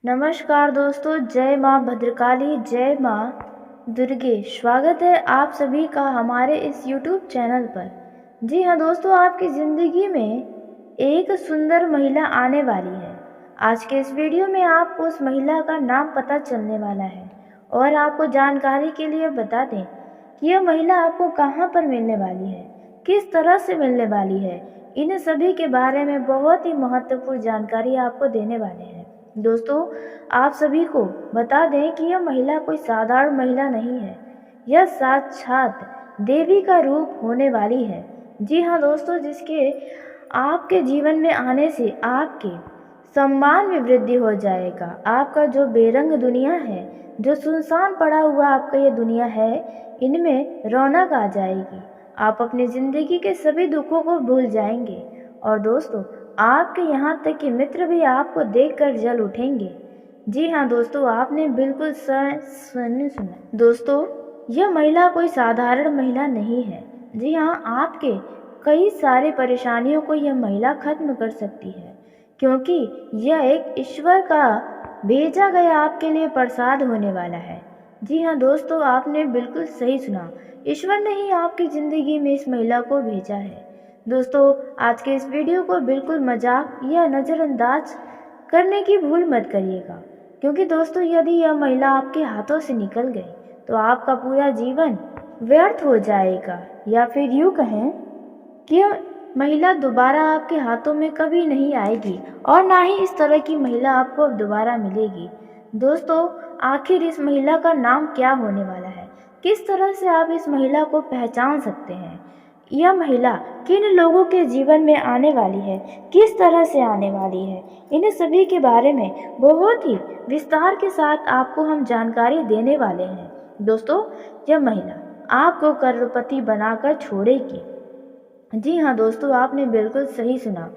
नमस्कार दोस्तों, जय माँ भद्रकाली, जय माँ दुर्गे। स्वागत है आप सभी का हमारे इस YouTube चैनल पर। जी हाँ दोस्तों, आपकी ज़िंदगी में एक सुंदर महिला आने वाली है। आज के इस वीडियो में आपको उस महिला का नाम पता चलने वाला है और आपको जानकारी के लिए बता दें कि यह महिला आपको कहाँ पर मिलने वाली है, किस तरह से मिलने वाली है। इन सभी के बारे में बहुत ही महत्वपूर्ण जानकारी आपको देने वाले हैं। दोस्तों, आप सभी को बता दें कि यह महिला कोई साधारण महिला नहीं है, यह साक्षात देवी का रूप होने वाली है। जी हाँ दोस्तों, जिसके आपके जीवन में आने से आपके सम्मान में वृद्धि हो जाएगा। आपका जो बेरंग दुनिया है, जो सुनसान पड़ा हुआ आपका ये दुनिया है, इनमें रौनक आ जाएगी। आप अपनी ज़िंदगी के सभी दुखों को भूल जाएंगे और दोस्तों, आपके यहाँ तक कि मित्र भी आपको देखकर जल उठेंगे। जी हाँ दोस्तों, आपने बिल्कुल सुना। दोस्तों, यह महिला कोई साधारण महिला नहीं है। जी हाँ, आपके कई सारे परेशानियों को यह महिला खत्म कर सकती है, क्योंकि यह एक ईश्वर का भेजा गया आपके लिए प्रसाद होने वाला है। जी हाँ दोस्तों, आपने बिल्कुल सही सुना। ईश्वर ने ही आपकी ज़िंदगी में इस महिला को भेजा है। दोस्तों, आज के इस वीडियो को बिल्कुल मजाक या नज़रअंदाज करने की भूल मत करिएगा, क्योंकि दोस्तों, यदि यह महिला आपके हाथों से निकल गई तो आपका पूरा जीवन व्यर्थ हो जाएगा, या फिर यूँ कहें कि यह महिला दोबारा आपके हाथों में कभी नहीं आएगी और ना ही इस तरह की महिला आपको अब दोबारा मिलेगी। दोस्तों, आखिर इस महिला का नाम क्या होने वाला है, किस तरह से आप इस महिला को पहचान सकते हैं, यह महिला किन लोगों के जीवन में आने वाली है, किस तरह से आने वाली है, इन सभी के बारे में बहुत ही विस्तार के साथ आपको हम जानकारी देने वाले हैं। दोस्तों, यह महिला आपको करोड़पति बनाकर छोड़ेगी। जी हाँ दोस्तों, आपने बिल्कुल सही सुना।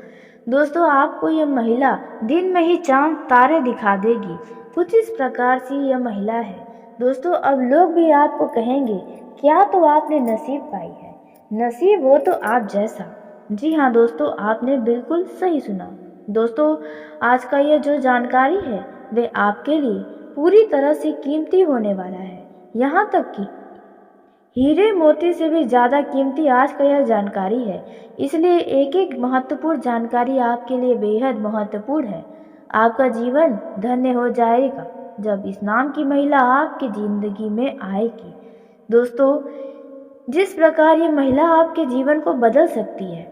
दोस्तों, आपको यह महिला दिन में ही चांद तारे दिखा देगी। कुछ इस प्रकार से यह महिला है। दोस्तों, अब लोग भी आपको कहेंगे, क्या तो आपने नसीब पाई है, नसीब हो तो आप जैसा। जी हाँ दोस्तों, आपने बिल्कुल सही सुना। दोस्तों, आज का यह जो जानकारी है वे आपके लिए पूरी तरह से कीमती होने वाला है। यहाँ तक कि हीरे मोती से भी ज़्यादा कीमती आज का यह जानकारी है। इसलिए एक एक महत्वपूर्ण जानकारी आपके लिए बेहद महत्वपूर्ण है। आपका जीवन धन्य हो जाएगा जब इस नाम की महिला आपकी ज़िंदगी में आएगी। दोस्तों, जिस प्रकार ये महिला आपके जीवन को बदल सकती है,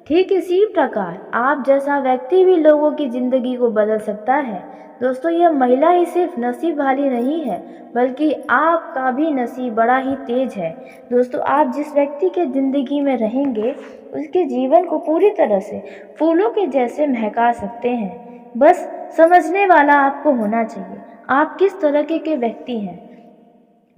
ठीक इसी प्रकार आप जैसा व्यक्ति भी लोगों की ज़िंदगी को बदल सकता है। दोस्तों, यह महिला ही सिर्फ नसीब वाली नहीं है, बल्कि आपका भी नसीब बड़ा ही तेज है। दोस्तों, आप जिस व्यक्ति के ज़िंदगी में रहेंगे, उसके जीवन को पूरी तरह से फूलों के जैसे महका सकते हैं। बस समझने वाला आपको होना चाहिए, आप किस तरह के व्यक्ति हैं।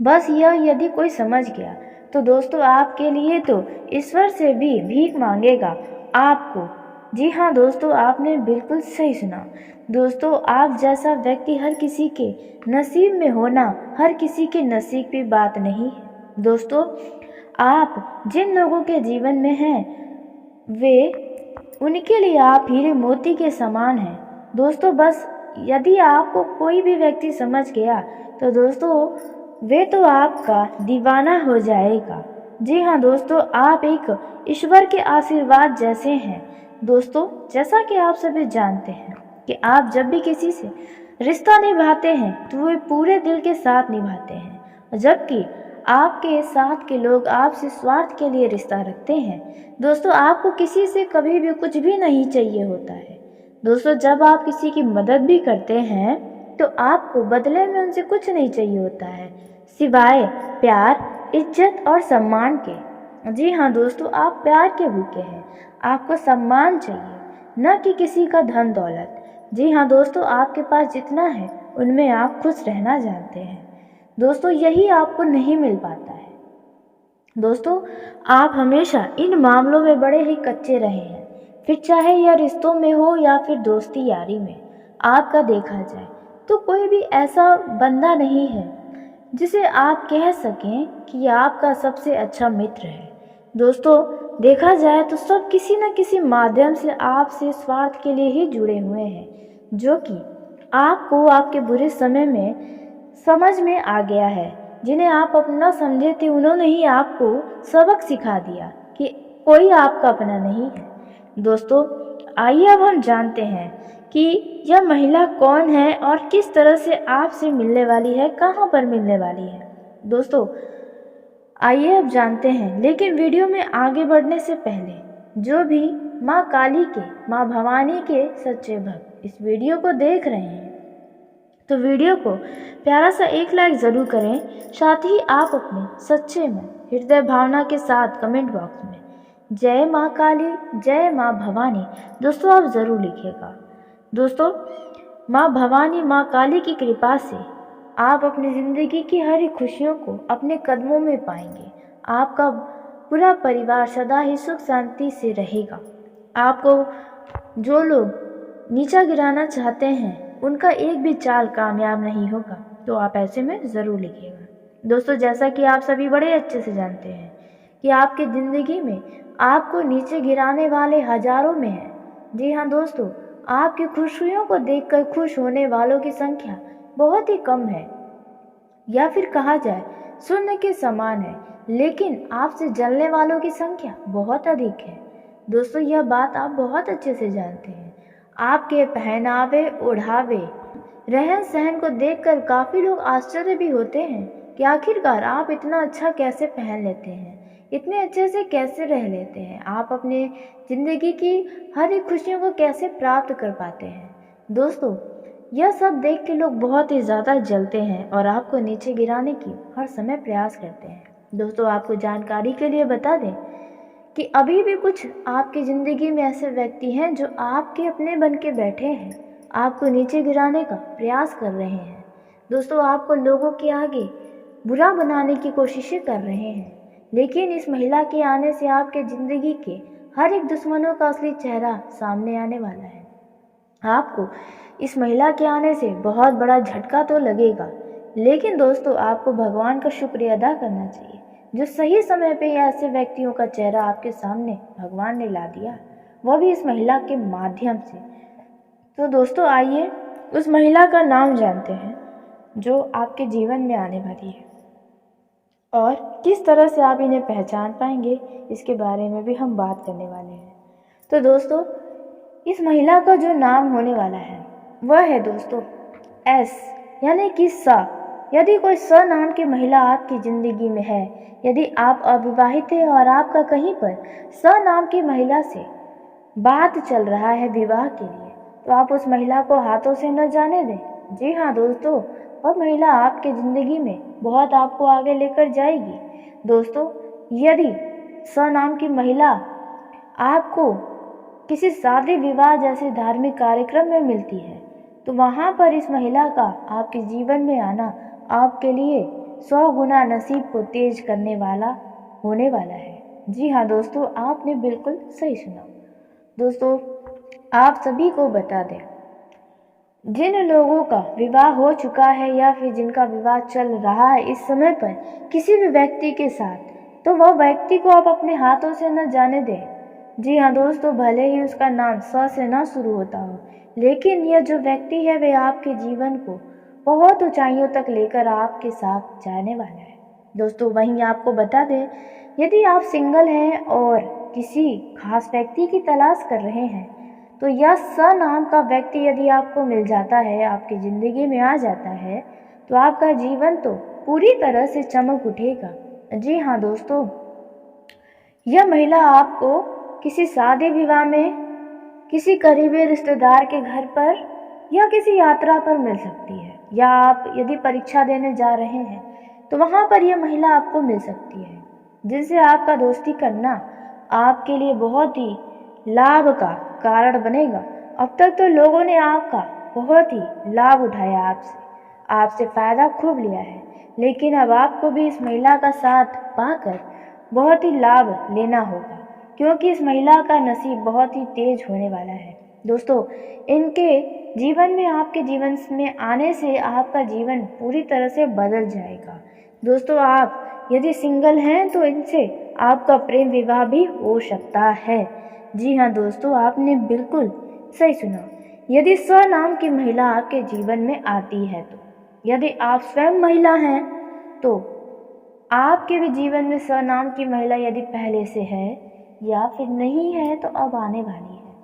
बस यह यदि कोई समझ गया तो दोस्तों, आपके लिए तो ईश्वर से भी भीख मांगेगा आपको। जी हाँ दोस्तों, आपने बिल्कुल सही सुना। दोस्तों, आप जैसा व्यक्ति हर किसी के नसीब में होना हर किसी के नसीब की बात नहीं है। दोस्तों, आप जिन लोगों के जीवन में हैं, वे उनके लिए आप हीरे मोती के समान हैं। दोस्तों, बस यदि आपको कोई भी व्यक्ति समझ गया तो दोस्तों, वे तो आपका दीवाना हो जाएगा। जी हाँ दोस्तों, आप एक ईश्वर के आशीर्वाद जैसे हैं। दोस्तों, जैसा कि आप सभी जानते हैं कि आप जब भी किसी से रिश्ता निभाते हैं तो वे पूरे दिल के साथ निभाते हैं, जबकि आपके साथ के लोग आपसे स्वार्थ के लिए रिश्ता रखते हैं। दोस्तों, आपको किसी से कभी भी कुछ भी नहीं चाहिए होता है। दोस्तों, जब आप किसी की मदद भी करते हैं तो आपको बदले में उनसे कुछ नहीं चाहिए होता है, सिवाय प्यार, इज्जत और सम्मान के। जी हाँ दोस्तों, आप प्यार के भूखे हैं, आपको सम्मान चाहिए, न कि किसी का धन दौलत। जी हाँ दोस्तों, आपके पास जितना है उनमें आप खुश रहना जानते हैं। दोस्तों, यही आपको नहीं मिल पाता है। दोस्तों, आप हमेशा इन मामलों में बड़े ही कच्चे रहे हैं, फिर चाहे यह रिश्तों में हो या फिर दोस्ती यारी में। आपका देखा जाए तो कोई भी ऐसा बंदा नहीं है जिसे आप कह सकें कि आपका सबसे अच्छा मित्र है। दोस्तों, देखा जाए तो सब किसी न किसी माध्यम से आपसे स्वार्थ के लिए ही जुड़े हुए हैं, जो कि आपको आपके बुरे समय में समझ में आ गया है। जिन्हें आप अपना समझे थे उन्होंने ही आपको सबक सिखा दिया कि कोई आपका अपना नहीं है। दोस्तों, आइए अब हम जानते हैं कि यह महिला कौन है और किस तरह से आपसे मिलने वाली है, कहाँ पर मिलने वाली है। दोस्तों, आइए अब जानते हैं, लेकिन वीडियो में आगे बढ़ने से पहले जो भी माँ काली के, माँ भवानी के सच्चे भक्त इस वीडियो को देख रहे हैं तो वीडियो को प्यारा सा एक लाइक ज़रूर करें। साथ ही आप अपने सच्चे मन, हृदय भावना के साथ कमेंट बॉक्स में जय माँ काली, जय माँ भवानी दोस्तों आप ज़रूर लिखिएगा। दोस्तों, माँ भवानी, माँ काली की कृपा से आप अपनी ज़िंदगी की हर एक खुशियों को अपने कदमों में पाएंगे। आपका पूरा परिवार सदा ही सुख शांति से रहेगा। आपको जो लोग नीचा गिराना चाहते हैं उनका एक भी चाल कामयाब नहीं होगा। तो आप ऐसे में ज़रूर लिखिएगा। दोस्तों, जैसा कि आप सभी बड़े अच्छे से जानते हैं कि आपकी ज़िंदगी में आपको नीचे गिराने वाले हजारों में हैं। जी हाँ दोस्तों, आपकी खुशियों को देखकर खुश होने वालों की संख्या बहुत ही कम है, या फिर कहा जाए शून्य के समान है, लेकिन आपसे जलने वालों की संख्या बहुत अधिक है। दोस्तों, यह बात आप बहुत अच्छे से जानते हैं। आपके पहनावे, ओढ़ावे, रहन सहन को देखकर काफ़ी लोग आश्चर्य भी होते हैं कि आखिरकार आप इतना अच्छा कैसे पहन लेते हैं, इतने अच्छे से कैसे रह लेते हैं, आप अपने ज़िंदगी की हर एक खुशियों को कैसे प्राप्त कर पाते हैं। दोस्तों, यह सब देख के लोग बहुत ही ज़्यादा जलते हैं और आपको नीचे गिराने की हर समय प्रयास करते हैं। दोस्तों, आपको जानकारी के लिए बता दें कि अभी भी कुछ आपकी ज़िंदगी में ऐसे व्यक्ति हैं जो आपके अपने बन के बैठे हैं, आपको नीचे गिराने का प्रयास कर रहे हैं। दोस्तों, आपको लोगों के आगे बुरा बनाने की कोशिशें कर रहे हैं, लेकिन इस महिला के आने से आपके ज़िंदगी के हर एक दुश्मनों का असली चेहरा सामने आने वाला है। आपको इस महिला के आने से बहुत बड़ा झटका तो लगेगा, लेकिन दोस्तों आपको भगवान का शुक्रिया अदा करना चाहिए जो सही समय पे ऐसे व्यक्तियों का चेहरा आपके सामने भगवान ने ला दिया, वह भी इस महिला के माध्यम से। तो दोस्तों, आइए उस महिला का नाम जानते हैं जो आपके जीवन में आने वाली है और किस तरह से आप इन्हें पहचान पाएंगे, इसके बारे में भी हम बात करने वाले हैं। तो दोस्तों, इस महिला का जो नाम होने वाला है वह है दोस्तों एस, यानी कि सा। यदि कोई स नाम की महिला आपकी ज़िंदगी में है, यदि आप अविवाहित हैं और आपका कहीं पर स नाम की महिला से बात चल रहा है विवाह के लिए, तो आप उस महिला को हाथों से न जाने दें। जी हाँ दोस्तों, वह महिला आपके ज़िंदगी में बहुत आपको आगे लेकर जाएगी। दोस्तों, यदि स नाम की महिला आपको किसी शादी विवाह जैसे धार्मिक कार्यक्रम में मिलती है, तो वहाँ पर इस महिला का आपके जीवन में आना आपके लिए 100 गुना नसीब को तेज करने वाला होने वाला है। जी हाँ दोस्तों, आपने बिल्कुल सही सुना। दोस्तों, आप सभी को बता दें, जिन लोगों का विवाह हो चुका है या फिर जिनका विवाह चल रहा है इस समय पर किसी भी व्यक्ति के साथ, तो वह व्यक्ति को आप अपने हाथों से न जाने दें। जी हाँ दोस्तों, भले ही उसका नाम स से ना शुरू होता हो, लेकिन यह जो व्यक्ति है वे आपके जीवन को बहुत ऊंचाइयों तक लेकर आपके साथ जाने वाला है। दोस्तों, वहीं आपको बता दें, यदि आप सिंगल हैं और किसी खास व्यक्ति की तलाश कर रहे हैं, तो यह स नाम का व्यक्ति यदि आपको मिल जाता है, आपकी ज़िंदगी में आ जाता है, तो आपका जीवन तो पूरी तरह से चमक उठेगा। जी हाँ दोस्तों, यह महिला आपको किसी शादी विवाह में, किसी करीबी रिश्तेदार के घर पर या किसी यात्रा पर मिल सकती है, या आप यदि परीक्षा देने जा रहे हैं तो वहाँ पर यह महिला आपको मिल सकती है, जिनसे आपका दोस्ती करना आपके लिए बहुत ही लाभ का कारण बनेगा। अब तक तो लोगों ने आपका बहुत ही लाभ उठाया, आपसे फ़ायदा खूब लिया है, लेकिन अब आपको भी इस महिला का साथ पाकर बहुत ही लाभ लेना होगा, क्योंकि इस महिला का नसीब बहुत ही तेज होने वाला है। दोस्तों, इनके जीवन में, आपके जीवन में आने से आपका जीवन पूरी तरह से बदल जाएगा। दोस्तों, आप यदि सिंगल हैं तो इनसे आपका प्रेम विवाह भी हो सकता है। जी हाँ दोस्तों, आपने बिल्कुल सही सुना। यदि स नाम की महिला आपके जीवन में आती है तो, यदि आप स्वयं महिला हैं तो आपके भी जीवन में स नाम की महिला यदि पहले से है या फिर नहीं है तो अब आने वाली है,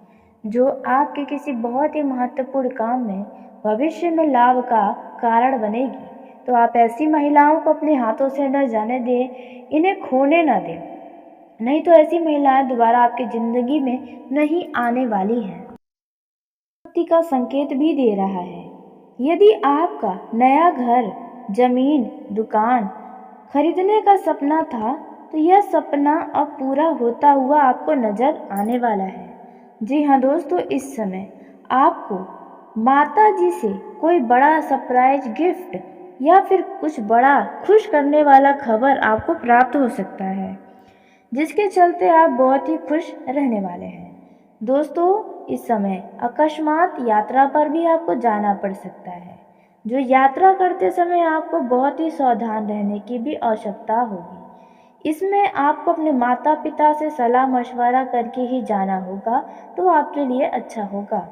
जो आपके किसी बहुत ही महत्वपूर्ण काम में भविष्य में लाभ का कारण बनेगी। तो आप ऐसी महिलाओं को अपने हाथों से न जाने दें, इन्हें खोने न दें, नहीं तो ऐसी महिलाएं दोबारा आपकी जिंदगी में नहीं आने वाली हैं। मुक्ति का संकेत भी दे रहा है। यदि आपका नया घर, जमीन, दुकान खरीदने का सपना था तो यह सपना अब पूरा होता हुआ आपको नजर आने वाला है। जी हाँ दोस्तों, इस समय आपको माता जी से कोई बड़ा सरप्राइज गिफ्ट या फिर कुछ बड़ा खुश करने वाला खबर आपको प्राप्त हो सकता है, जिसके चलते आप बहुत ही खुश रहने वाले हैं। दोस्तों, इस समय अकस्मात यात्रा पर भी आपको जाना पड़ सकता है, जो यात्रा करते समय आपको बहुत ही सावधान रहने की भी आवश्यकता होगी। इसमें आपको अपने माता पिता से सलाह मशवरा करके ही जाना होगा, तो आपके लिए अच्छा होगा।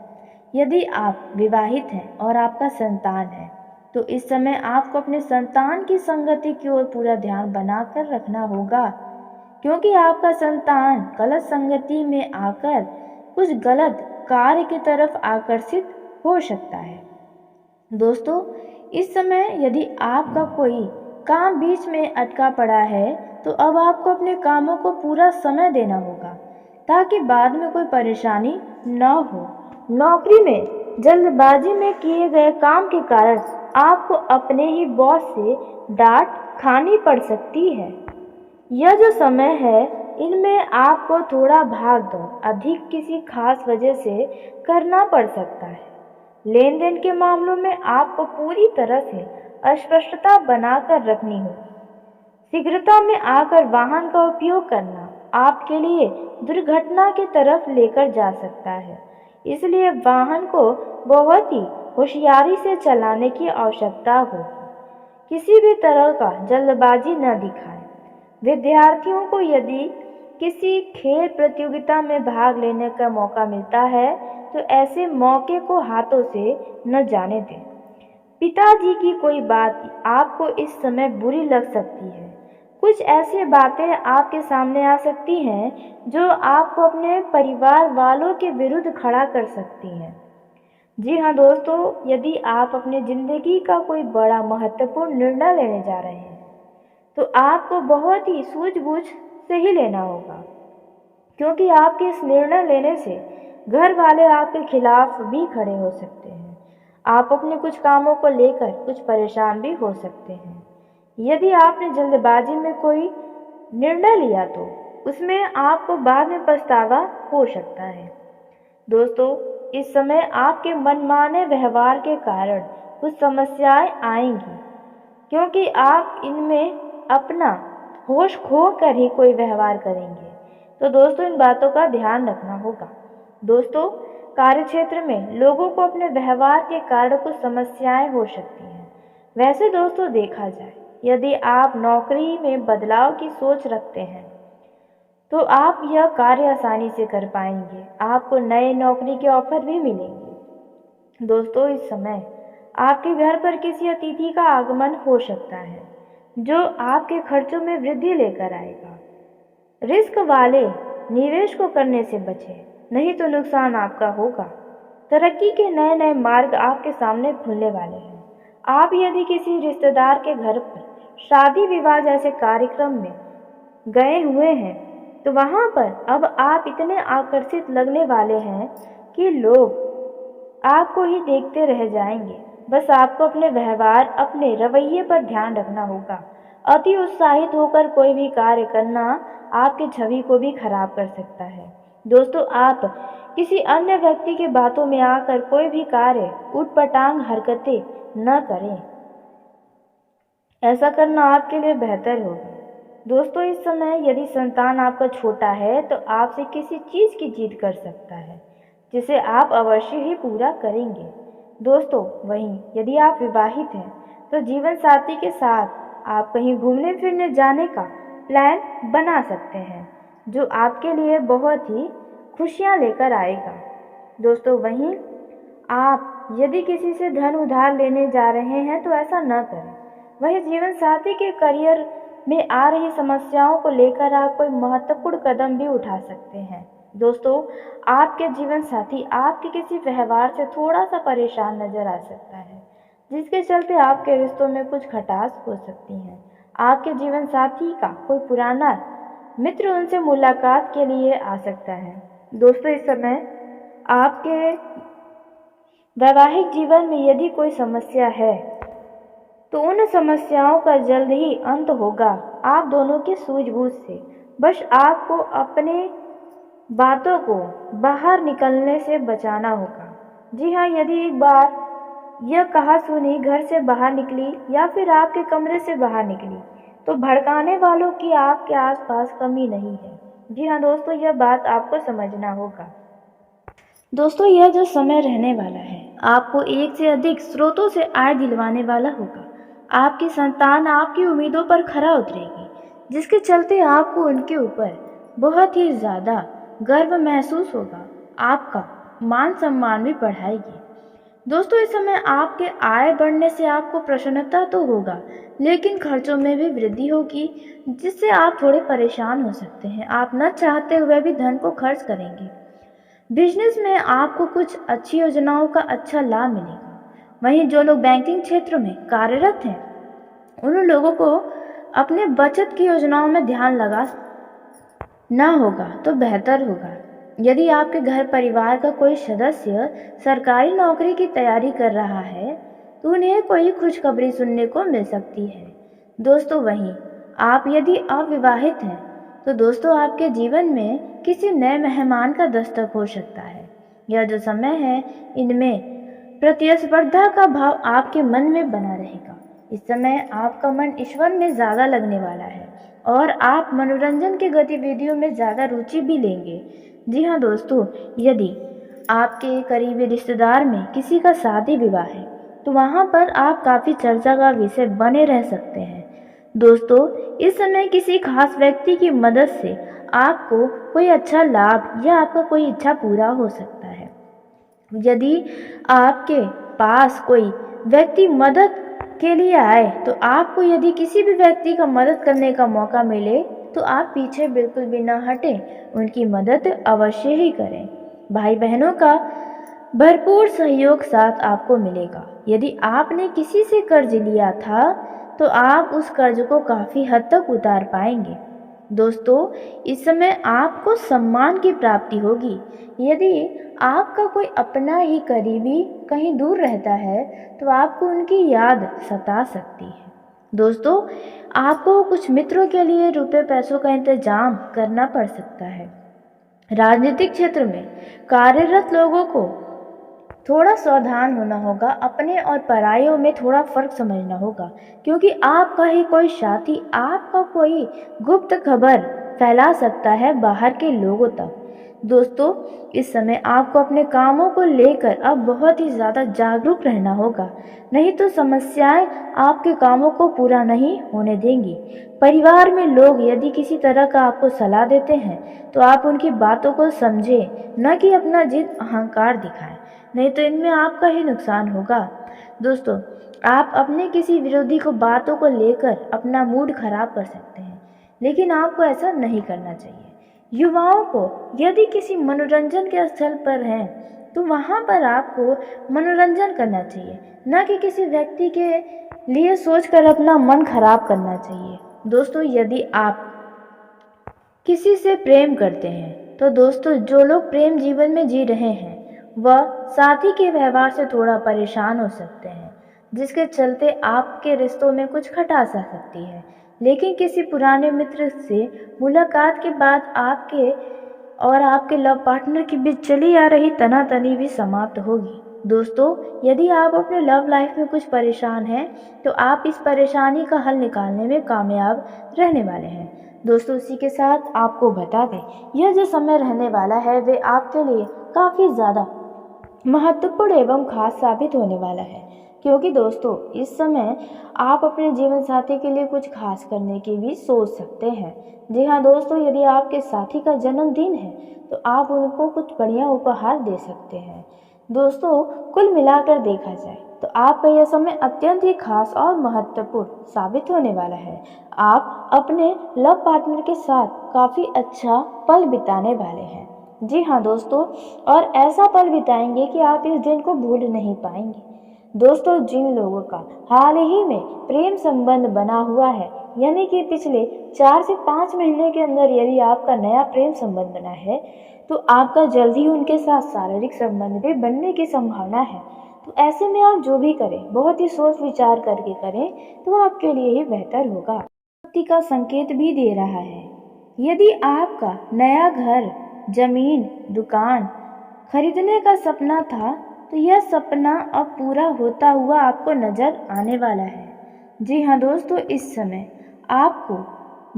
यदि आप विवाहित हैं और आपका संतान है तो इस समय आपको अपने संतान की संगति की ओर पूरा ध्यान बनाकर रखना होगा, क्योंकि आपका संतान गलत संगति में आकर कुछ गलत कार्य की तरफ आकर्षित हो सकता है। दोस्तों, इस समय यदि आपका कोई काम बीच में अटका पड़ा है तो अब आपको अपने कामों को पूरा समय देना होगा, ताकि बाद में कोई परेशानी न हो। नौकरी में जल्दबाजी में किए गए काम के कारण आपको अपने ही बॉस से डांट खानी पड़ सकती है। यह जो समय है, इनमें आपको थोड़ा भाग दौड़ अधिक किसी खास वजह से करना पड़ सकता है। लेन देन के मामलों में आपको पूरी तरह से स्पष्टता बनाकर रखनी होगी। शीघ्रता में आकर वाहन का उपयोग करना आपके लिए दुर्घटना की तरफ लेकर जा सकता है, इसलिए वाहन को बहुत ही होशियारी से चलाने की आवश्यकता होगी। किसी भी तरह का जल्दबाजी न दिखाएं। विद्यार्थियों को यदि किसी खेल प्रतियोगिता में भाग लेने का मौका मिलता है तो ऐसे मौके को हाथों से न जाने दें। पिताजी की कोई बात आपको इस समय बुरी लग सकती है। कुछ ऐसी बातें आपके सामने आ सकती हैं जो आपको अपने परिवार वालों के विरुद्ध खड़ा कर सकती हैं। जी हाँ दोस्तों, यदि आप अपनी जिंदगी का कोई बड़ा महत्वपूर्ण निर्णय लेने जा रहे हैं तो आपको बहुत ही सूझबूझ से ही लेना होगा, क्योंकि आपके इस निर्णय लेने से घर वाले आपके खिलाफ भी खड़े हो सकते हैं। आप अपने कुछ कामों को लेकर कुछ परेशान भी हो सकते हैं। यदि आपने जल्दबाजी में कोई निर्णय लिया तो उसमें आपको बाद में पछतावा हो सकता है। दोस्तों, इस समय आपके मनमाने व्यवहार के कारण कुछ समस्याएं आएंगी, क्योंकि आप इनमें अपना होश खो कर ही कोई व्यवहार करेंगे। तो दोस्तों, इन बातों का ध्यान रखना होगा। दोस्तों, कार्यक्षेत्र में लोगों को अपने व्यवहार के कारण कुछ समस्याएं हो सकती हैं। वैसे दोस्तों, देखा जाए यदि आप नौकरी में बदलाव की सोच रखते हैं तो आप यह कार्य आसानी से कर पाएंगे। आपको नए नौकरी के ऑफर भी मिलेंगे। दोस्तों, इस समय आपके घर पर किसी अतिथि का आगमन हो सकता है जो आपके खर्चों में वृद्धि लेकर आएगा। रिस्क वाले निवेश को करने से बचें, नहीं तो नुकसान आपका होगा। तरक्की के नए नए मार्ग आपके सामने खुलने वाले हैं। आप यदि किसी रिश्तेदार के घर पर शादी विवाह जैसे कार्यक्रम में गए हुए हैं तो वहां पर अब आप इतने आकर्षित लगने वाले हैं कि लोग आपको ही देखते रह जाएंगे। बस आपको अपने व्यवहार, अपने रवैये पर ध्यान रखना होगा। अति उत्साहित होकर कोई भी कार्य करना आपकी छवि को भी खराब कर सकता है। दोस्तों, आप किसी अन्य व्यक्ति की बातों में आकर कोई भी कार्य, उटपटांग हरकतें न करें। ऐसा करना आपके लिए बेहतर होगा। दोस्तों, इस समय यदि संतान आपका छोटा है तो आपसे किसी चीज़ की जिद कर सकता है, जिसे आप अवश्य ही पूरा करेंगे। दोस्तों, वहीं यदि आप विवाहित हैं तो जीवन साथी के साथ आप कहीं घूमने फिरने जाने का प्लान बना सकते हैं, जो आपके लिए बहुत ही खुशियां लेकर आएगा। दोस्तों, वहीं आप यदि किसी से धन उधार लेने जा रहे हैं तो ऐसा न करें। वहीं जीवन साथी के करियर में आ रही समस्याओं को लेकर आप कोई महत्वपूर्ण कदम भी उठा सकते हैं। दोस्तों, आपके जीवन साथी आपके किसी व्यवहार से थोड़ा सा परेशान नजर आ सकता है, जिसके चलते आपके रिश्तों में कुछ खटास हो सकती है। आपके जीवन साथी का कोई पुराना मित्र उनसे मुलाकात के लिए आ सकता है। दोस्तों, इस समय आपके वैवाहिक जीवन में यदि कोई समस्या है तो उन समस्याओं का जल्द ही अंत होगा, आप दोनों की सूझबूझ से। बस आपको अपने बातों को बाहर निकलने से बचाना होगा। जी हाँ, यदि एक बार यह कहासुनी घर से बाहर निकली या फिर आपके कमरे से बाहर निकली तो भड़काने वालों की आपके आसपास कमी नहीं है। जी हाँ दोस्तों, यह बात आपको समझना होगा। दोस्तों, यह जो समय रहने वाला है आपको एक से अधिक स्रोतों से आय दिलवाने वाला होगा। आपकी संतान आपकी उम्मीदों पर खरा उतरेगी, जिसके चलते आपको उनके ऊपर बहुत ही ज़्यादा गर्व महसूस होगा। आपका मान सम्मान भी बढ़ाएगी। दोस्तों, इस समय आपके आय बढ़ने से आपको प्रसन्नता तो होगा, लेकिन खर्चों में भी वृद्धि होगी, जिससे आप थोड़े परेशान हो सकते हैं। आप न चाहते हुए भी धन को खर्च करेंगे। बिजनेस में आपको कुछ अच्छी योजनाओं का अच्छा लाभ मिलेगा। वहीं जो लोग बैंकिंग क्षेत्र में कार्यरत हैं उन लोगों को अपने बचत की योजनाओं में ध्यान लगा ना होगा तो बेहतर होगा। यदि आपके घर परिवार का कोई सदस्य सरकारी नौकरी की तैयारी कर रहा है तो उन्हें कोई खुशखबरी सुनने को मिल सकती है। दोस्तों, वहीं आप यदि अविवाहित हैं तो दोस्तों आपके जीवन में किसी नए मेहमान का दस्तक हो सकता है। यह जो समय है इनमें प्रतिस्पर्धा का भाव आपके मन में बना रहेगा। इस समय आपका मन ईश्वर में ज़्यादा लगने वाला है और आप मनोरंजन की गतिविधियों में ज़्यादा रुचि भी लेंगे। जी हाँ दोस्तों, यदि आपके करीबी रिश्तेदार में किसी का शादी विवाह है तो वहाँ पर आप काफ़ी चर्चा का विषय बने रह सकते हैं। दोस्तों, इस समय किसी खास व्यक्ति की मदद से आपको कोई अच्छा लाभ या आपका कोई इच्छा पूरा हो सकता है। यदि आपके पास कोई व्यक्ति मदद के लिए आए तो आपको यदि किसी भी व्यक्ति का मदद करने का मौका मिले तो आप पीछे बिल्कुल भी ना हटें, उनकी मदद अवश्य ही करें। भाई बहनों का भरपूर सहयोग साथ आपको मिलेगा। यदि आपने किसी से कर्ज लिया था तो आप उस कर्ज को काफ़ी हद तक उतार पाएंगे। दोस्तों, इस समय आपको सम्मान की प्राप्ति होगी। यदि आपका कोई अपना ही करीबी कहीं दूर रहता है तो आपको उनकी याद सता सकती है। दोस्तों, आपको कुछ मित्रों के लिए रुपए पैसों का इंतजाम करना पड़ सकता है। राजनीतिक क्षेत्र में कार्यरत लोगों को थोड़ा सावधान होना होगा, अपने और परायों में थोड़ा फर्क समझना होगा, क्योंकि आपका ही कोई साथी आपका कोई गुप्त खबर फैला सकता है बाहर के लोगों तक। दोस्तों, इस समय आपको अपने कामों को लेकर अब बहुत ही ज़्यादा जागरूक रहना होगा, नहीं तो समस्याएं आपके कामों को पूरा नहीं होने देंगी। परिवार में लोग यदि किसी तरह का आपको सलाह देते हैं तो आप उनकी बातों को समझें, न कि अपना जिद अहंकार दिखाएं, नहीं तो इनमें आपका ही नुकसान होगा। दोस्तों, आप अपने किसी विरोधी को बातों को लेकर अपना मूड खराब कर सकते हैं, लेकिन आपको ऐसा नहीं करना चाहिए। युवाओं को यदि किसी मनोरंजन के स्थल पर हैं तो वहाँ पर आपको मनोरंजन करना चाहिए, न कि किसी व्यक्ति के लिए सोचकर अपना मन खराब करना चाहिए। दोस्तों, यदि आप किसी से प्रेम करते हैं तो दोस्तों जो लोग प्रेम जीवन में जी रहे हैं वह साथी के व्यवहार से थोड़ा परेशान हो सकते हैं, जिसके चलते आपके रिश्तों में कुछ खटास आ सकती है। लेकिन किसी पुराने मित्र से मुलाकात के बाद आपके और आपके लव पार्टनर के बीच चली आ रही तनातनी भी समाप्त होगी। दोस्तों, यदि आप अपने लव लाइफ में कुछ परेशान हैं तो आप इस परेशानी का हल निकालने में कामयाब रहने वाले हैं। दोस्तों, इसी के साथ आपको बता दें, यह जो समय रहने वाला है वे आपके लिए काफ़ी ज़्यादा महत्वपूर्ण एवं खास साबित होने वाला है, क्योंकि दोस्तों इस समय आप अपने जीवन साथी के लिए कुछ खास करने की भी सोच सकते हैं। जी हाँ दोस्तों, यदि आपके साथी का जन्मदिन है तो आप उनको कुछ बढ़िया उपहार दे सकते हैं। दोस्तों, कुल मिलाकर देखा जाए तो आपका यह समय अत्यंत ही खास और महत्वपूर्ण साबित होने वाला है। आप अपने लव पार्टनर के साथ काफ़ी अच्छा पल बिताने वाले हैं। जी हाँ दोस्तों, और ऐसा पल बिताएंगे कि आप इस दिन को भूल नहीं पाएंगे। दोस्तों, जिन लोगों का हाल ही में प्रेम संबंध बना हुआ है, यानी कि पिछले 4 से 5 महीने के अंदर यदि आपका नया प्रेम संबंध बना है, तो आपका जल्द ही उनके साथ शारीरिक संबंध भी बनने की संभावना है। तो ऐसे में आप जो भी करें बहुत ही सोच विचार करके करें, तो आपके लिए ही बेहतर होगा। व्यक्ति का संकेत भी दे रहा है। यदि आपका नया घर, जमीन, दुकान खरीदने का सपना था, तो यह सपना अब पूरा होता हुआ आपको नजर आने वाला है। जी हाँ दोस्तों, इस समय आपको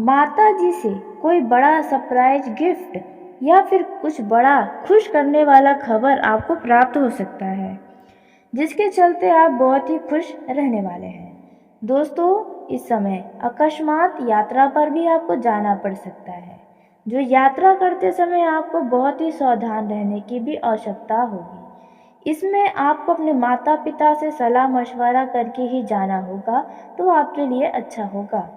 माता जी से कोई बड़ा सरप्राइज गिफ्ट या फिर कुछ बड़ा खुश करने वाला खबर आपको प्राप्त हो सकता है, जिसके चलते आप बहुत ही खुश रहने वाले हैं। दोस्तों, इस समय अकस्मात यात्रा पर भी आपको जाना पड़ सकता है, जो यात्रा करते समय आपको बहुत ही सावधान रहने की भी आवश्यकता होगी। इसमें आपको अपने माता पिता से सलाह मशवरा करके ही जाना होगा, तो आपके लिए अच्छा होगा।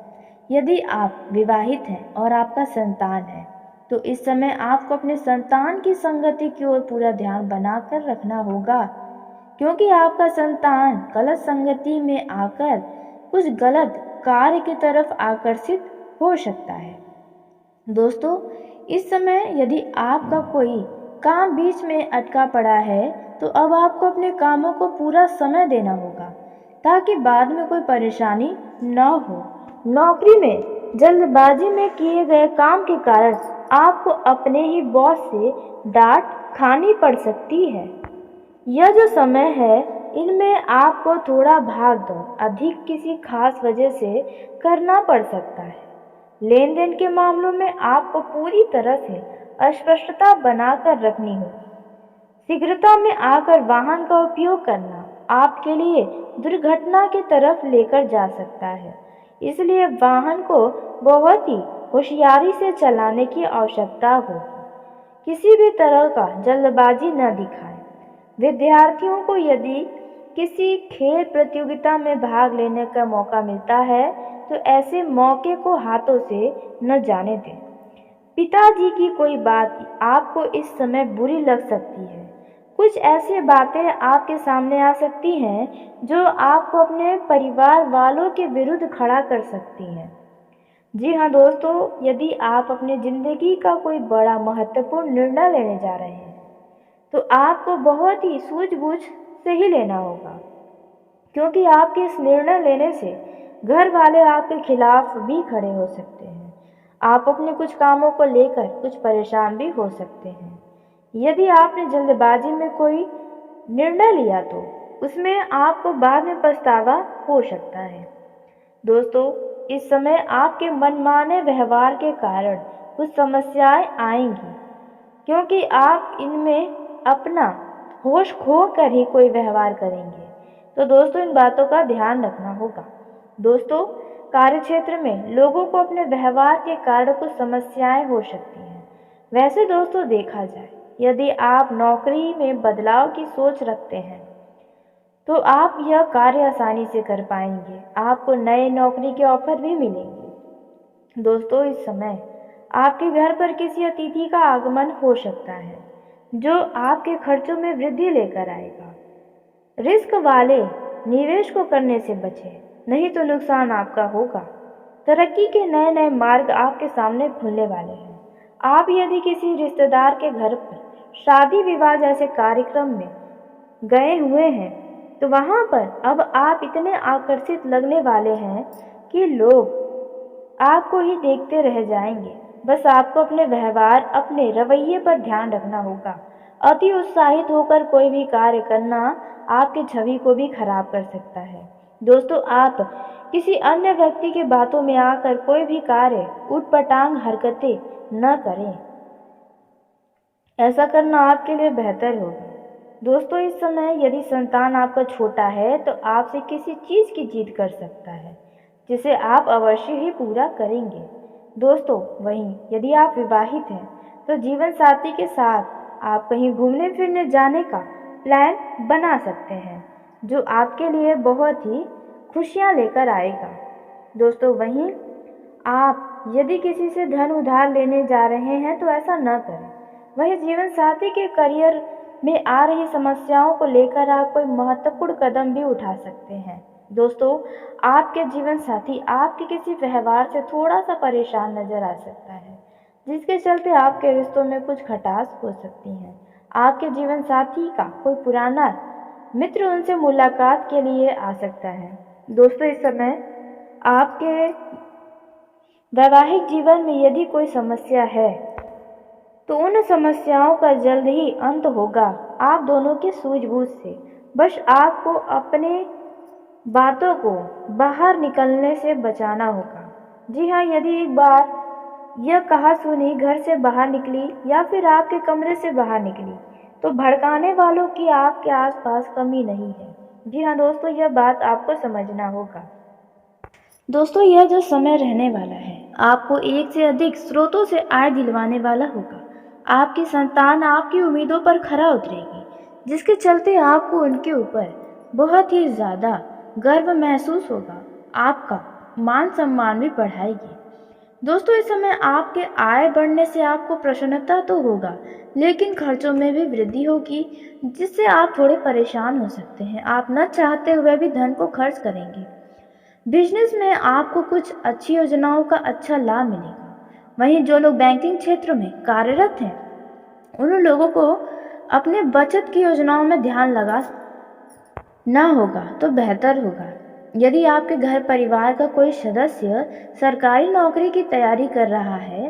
यदि आप विवाहित हैं और आपका संतान है, तो इस समय आपको अपने संतान की संगति की ओर पूरा ध्यान बनाकर रखना होगा, क्योंकि आपका संतान गलत संगति में आकर कुछ गलत कार्य की तरफ आकर्षित हो सकता है। दोस्तों, इस समय यदि आपका कोई काम बीच में अटका पड़ा है, तो अब आपको अपने कामों को पूरा समय देना होगा, ताकि बाद में कोई परेशानी न हो। नौकरी में जल्दबाजी में किए गए काम के कारण आपको अपने ही बॉस से डांट खानी पड़ सकती है। यह जो समय है, इनमें आपको थोड़ा भाग दौड़ अधिक किसी खास वजह से करना पड़ सकता है। लेन देन के मामलों में आपको पूरी तरह से स्पष्टता बनाकर रखनी होगी। शीघ्रता में आकर वाहन का उपयोग करना आपके लिए दुर्घटना की तरफ लेकर जा सकता है, इसलिए वाहन को बहुत ही होशियारी से चलाने की आवश्यकता होगी। किसी भी तरह का जल्दबाजी न दिखाएं। विद्यार्थियों को यदि किसी खेल प्रतियोगिता में भाग लेने का मौका मिलता है, तो ऐसे मौके को हाथों से न जाने दें। पिताजी की कोई बात आपको इस समय बुरी लग सकती है। कुछ ऐसी बातें आपके सामने आ सकती हैं जो आपको अपने परिवार वालों के विरुद्ध खड़ा कर सकती हैं। जी हाँ दोस्तों, यदि आप अपनी जिंदगी का कोई बड़ा महत्वपूर्ण निर्णय लेने जा रहे हैं, तो आपको बहुत ही सूझबूझ से ही लेना होगा, क्योंकि आपके इस निर्णय लेने से घर वाले आपके खिलाफ भी खड़े हो सकते हैं। आप अपने कुछ कामों को लेकर कुछ परेशान भी हो सकते हैं। यदि आपने जल्दबाजी में कोई निर्णय लिया, तो उसमें आपको बाद में पछतावा हो सकता है। दोस्तों, इस समय आपके मनमाने व्यवहार के कारण कुछ समस्याएं आएंगी, क्योंकि आप इनमें अपना होश खो कर ही कोई व्यवहार करेंगे। तो दोस्तों, इन बातों का ध्यान रखना होगा। दोस्तों, कार्यक्षेत्र में लोगों को अपने व्यवहार के कारण कुछ समस्याएं हो सकती हैं। वैसे दोस्तों, देखा जाए, यदि आप नौकरी में बदलाव की सोच रखते हैं, तो आप यह कार्य आसानी से कर पाएंगे। आपको नए नौकरी के ऑफर भी मिलेंगे। दोस्तों, इस समय आपके घर पर किसी अतिथि का आगमन हो सकता है, जो आपके खर्चों में वृद्धि लेकर आएगा। रिस्क वाले निवेश को करने से बचें, नहीं तो नुकसान आपका होगा। तरक्की के नए नए मार्ग आपके सामने खुलने वाले हैं। आप यदि किसी रिश्तेदार के घर पर शादी विवाह जैसे कार्यक्रम में गए हुए हैं, तो वहां पर अब आप इतने आकर्षित लगने वाले हैं कि लोग आपको ही देखते रह जाएंगे। बस आपको अपने व्यवहार, अपने रवैये पर ध्यान रखना होगा। अति उत्साहित होकर कोई भी कार्य करना आपकी छवि को भी खराब कर सकता है। दोस्तों, आप किसी अन्य व्यक्ति की बातों में आकर कोई भी कार्य, उटपटांग हरकतें न करें। ऐसा करना आपके लिए बेहतर होगा। दोस्तों, इस समय यदि संतान आपका छोटा है, तो आपसे किसी चीज़ की जिद कर सकता है, जिसे आप अवश्य ही पूरा करेंगे। दोस्तों, वहीं यदि आप विवाहित हैं, तो जीवन साथी के साथ आप कहीं घूमने फिरने जाने का प्लान बना सकते हैं जो आपके लिए बहुत ही खुशियाँ लेकर आएगा। दोस्तों वहीं आप यदि किसी से धन उधार लेने जा रहे हैं तो ऐसा न करें। वहीं जीवन साथी के करियर में आ रही समस्याओं को लेकर आप कोई महत्वपूर्ण कदम भी उठा सकते हैं। दोस्तों आपके जीवन साथी आपके किसी व्यवहार से थोड़ा सा परेशान नजर आ सकता है, जिसके चलते आपके रिश्तों में कुछ खटास हो सकती है। आपके जीवन साथी का कोई पुराना मित्र उनसे मुलाकात के लिए आ सकता है। दोस्तों इस समय आपके वैवाहिक जीवन में यदि कोई समस्या है तो उन समस्याओं का जल्द ही अंत होगा आप दोनों की सूझबूझ से। बस आपको अपने बातों को बाहर निकलने से बचाना होगा। जी हाँ, यदि एक बार यह कहा सुनी घर से बाहर निकली या फिर आपके कमरे से बाहर निकली तो भड़काने वालों की आपके आसपास कमी नहीं है। जी हाँ दोस्तों, यह बात आपको समझना होगा। दोस्तों यह जो समय रहने वाला है आपको एक से अधिक स्रोतों से आय दिलवाने वाला होगा। आपकी संतान आपकी उम्मीदों पर खरा उतरेगी, जिसके चलते आपको उनके ऊपर बहुत ही ज़्यादा गर्व महसूस होगा। आपका मान सम्मान भी बढ़ाएगी। दोस्तों इस समय आपके आय बढ़ने से आपको प्रसन्नता तो होगा, लेकिन खर्चों में भी वृद्धि होगी, जिससे आप थोड़े परेशान हो सकते हैं। आप न चाहते हुए भी धन को खर्च करेंगे। बिजनेस में आपको कुछ अच्छी योजनाओं का अच्छा लाभ मिलेगा। वहीं जो लोग बैंकिंग क्षेत्र में कार्यरत हैं उन लोगों को अपने बचत की योजनाओं में ध्यान लगा ना होगा तो बेहतर होगा। यदि आपके घर परिवार का कोई सदस्य सरकारी नौकरी की तैयारी कर रहा है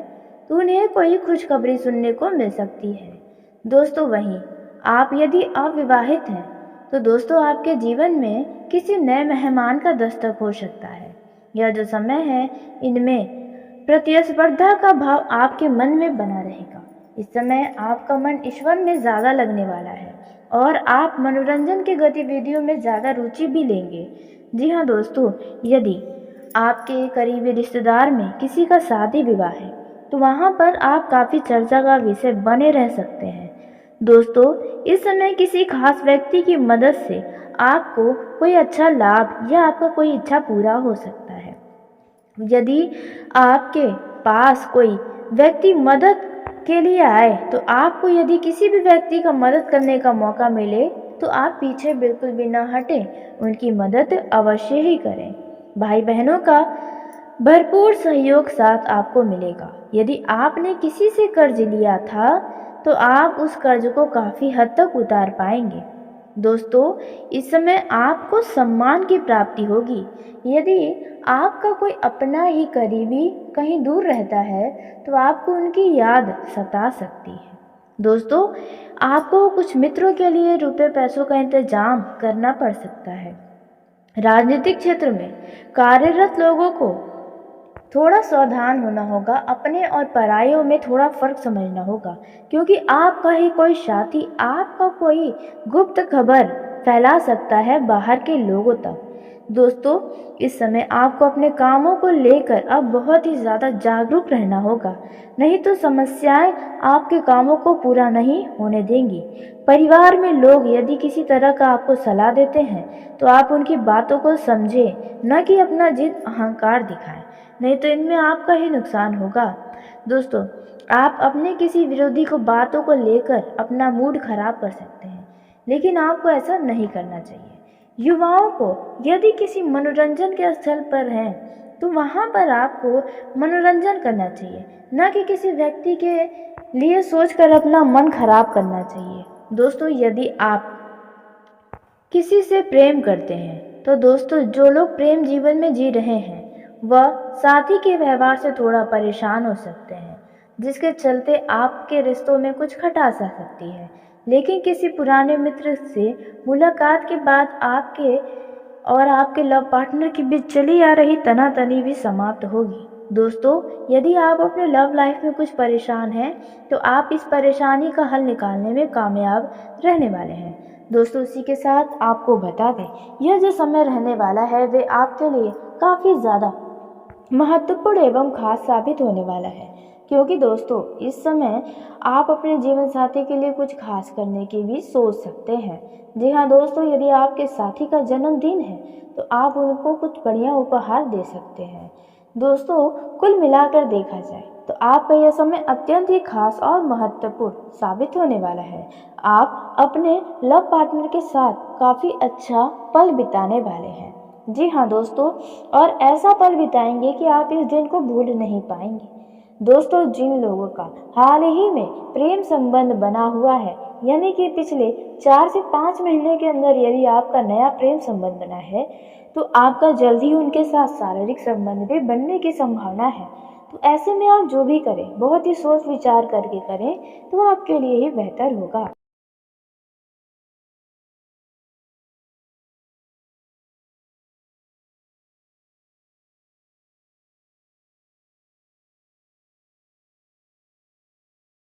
तो उन्हें कोई खुशखबरी सुनने को मिल सकती है। दोस्तों वहीं आप यदि अविवाहित हैं तो दोस्तों आपके जीवन में किसी नए मेहमान का दस्तक हो सकता है। यह जो समय है इनमें प्रतिस्पर्धा का भाव आपके मन में बना रहेगा। इस समय आपका मन ईश्वर में ज़्यादा लगने वाला है और आप मनोरंजन की गतिविधियों में ज़्यादा रुचि भी लेंगे। जी हाँ दोस्तों, यदि आपके करीबी रिश्तेदार में किसी का शादी विवाह है तो वहाँ पर आप काफ़ी चर्चा का विषय बने रह सकते हैं। दोस्तों इस समय किसी खास व्यक्ति की मदद से आपको कोई अच्छा लाभ या आपका कोई इच्छा पूरा हो सकता है। यदि आपके पास कोई व्यक्ति मदद के लिए आए तो आपको यदि किसी भी व्यक्ति का मदद करने का मौका मिले तो आप पीछे बिल्कुल भी ना हटें, उनकी मदद अवश्य ही करें। भाई बहनों का भरपूर सहयोग साथ आपको मिलेगा। यदि आपने किसी से कर्ज लिया था तो आप उस कर्ज को काफ़ी हद तक उतार पाएंगे। दोस्तों इस समय आपको सम्मान की प्राप्ति होगी। यदि आपका कोई अपना ही करीबी कहीं दूर रहता है तो आपको उनकी याद सता सकती है। दोस्तों आपको कुछ मित्रों के लिए रुपए पैसों का इंतजाम करना पड़ सकता है। राजनीतिक क्षेत्र में कार्यरत लोगों को थोड़ा सावधान होना होगा। अपने और परायों में थोड़ा फर्क समझना होगा, क्योंकि आपका ही कोई साथी आपका कोई गुप्त खबर फैला सकता है बाहर के लोगों तक। दोस्तों इस समय आपको अपने कामों को लेकर अब बहुत ही ज़्यादा जागरूक रहना होगा, नहीं तो समस्याएं आपके कामों को पूरा नहीं होने देंगी। परिवार में लोग यदि किसी तरह का आपको सलाह देते हैं तो आप उनकी बातों को समझें, न कि अपना जिद अहंकार दिखाएं, नहीं तो इनमें आपका ही नुकसान होगा। दोस्तों आप अपने किसी विरोधी को बातों को लेकर अपना मूड खराब कर सकते हैं, लेकिन आपको ऐसा नहीं करना चाहिए। युवाओं को यदि किसी मनोरंजन के स्थल पर हैं तो वहाँ पर आपको मनोरंजन करना चाहिए, न कि किसी व्यक्ति के लिए सोचकर अपना मन खराब करना चाहिए। दोस्तों यदि आप किसी से प्रेम करते हैं तो दोस्तों जो लोग प्रेम जीवन में जी रहे हैं वह साथी के व्यवहार से थोड़ा परेशान हो सकते हैं, जिसके चलते आपके रिश्तों में कुछ खटास आ सकती है। लेकिन किसी पुराने मित्र से मुलाकात के बाद आपके और आपके लव पार्टनर के बीच चली आ रही तनातनी भी समाप्त होगी। दोस्तों यदि आप अपने लव लाइफ में कुछ परेशान हैं तो आप इस परेशानी का हल निकालने में कामयाब रहने वाले हैं। दोस्तों इसी के साथ आपको बता दें यह जो समय रहने वाला है वे आपके लिए काफ़ी ज़्यादा महत्वपूर्ण एवं खास साबित होने वाला है, क्योंकि दोस्तों इस समय आप अपने जीवन साथी के लिए कुछ खास करने की भी सोच सकते हैं। जी हाँ दोस्तों, यदि आपके साथी का जन्मदिन है तो आप उनको कुछ बढ़िया उपहार दे सकते हैं। दोस्तों कुल मिलाकर देखा जाए तो आपका यह समय अत्यंत ही खास और महत्वपूर्ण साबित होने वाला है। आप अपने लव पार्टनर के साथ काफ़ी अच्छा पल बिताने वाले हैं। जी हाँ दोस्तों, और ऐसा पल बिताएंगे कि आप इस दिन को भूल नहीं पाएंगे। दोस्तों जिन लोगों का हाल ही में प्रेम संबंध बना हुआ है, यानी कि पिछले 4 से 5 महीने के अंदर यदि आपका नया प्रेम संबंध बना है तो आपका जल्द ही उनके साथ शारीरिक संबंध भी बनने की संभावना है। तो ऐसे में आप जो भी करें बहुत ही सोच विचार करके करें तो आपके लिए ही बेहतर होगा।